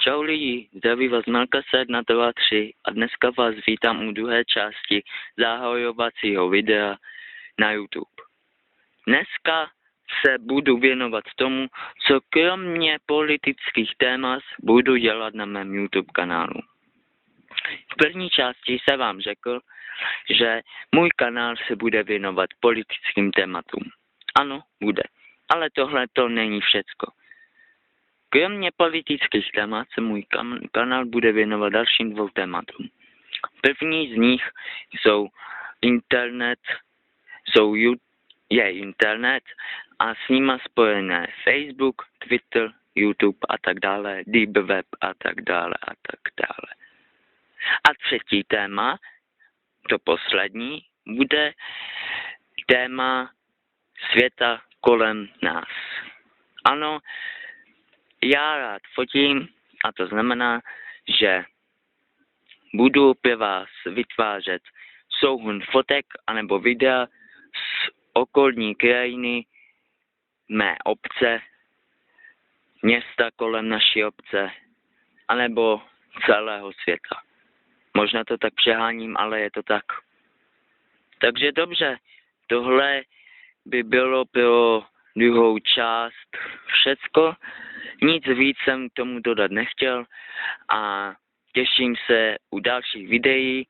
Čau lidi, zdraví vás Melka 123 a dneska vás vítám u druhé části zahajovacího videa na YouTube. Dneska se budu věnovat tomu, co kromě politických témat budu dělat na mém YouTube kanálu. V první části jsem vám řekl, že můj kanál se bude věnovat politickým tématům. Ano, bude. Ale tohle to není všecko. Kromě politických témat se můj kanál bude věnovat dalším dvou tématům. První z nich jsou internet a s nima spojené Facebook, Twitter, YouTube a tak dále, Deep Web a tak dále a tak dále. A třetí téma, to poslední, bude téma světa kolem nás. Ano, já rád fotím a to znamená, že budu pro vás vytvářet souhrn fotek anebo videa z okolní krajiny, mé obce, města kolem naší obce, anebo celého světa. Možná to tak přeháním, ale je to tak. Takže dobře, tohle by bylo pro druhou část všecko. Nic víc jsem k tomu dodat nechtěl a těším se u dalších videí.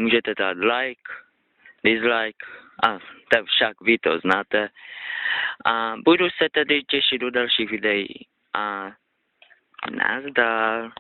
Můžete dát like, dislike a tak však vy to znáte. A budu se tedy těšit do dalších videí. A nazdar.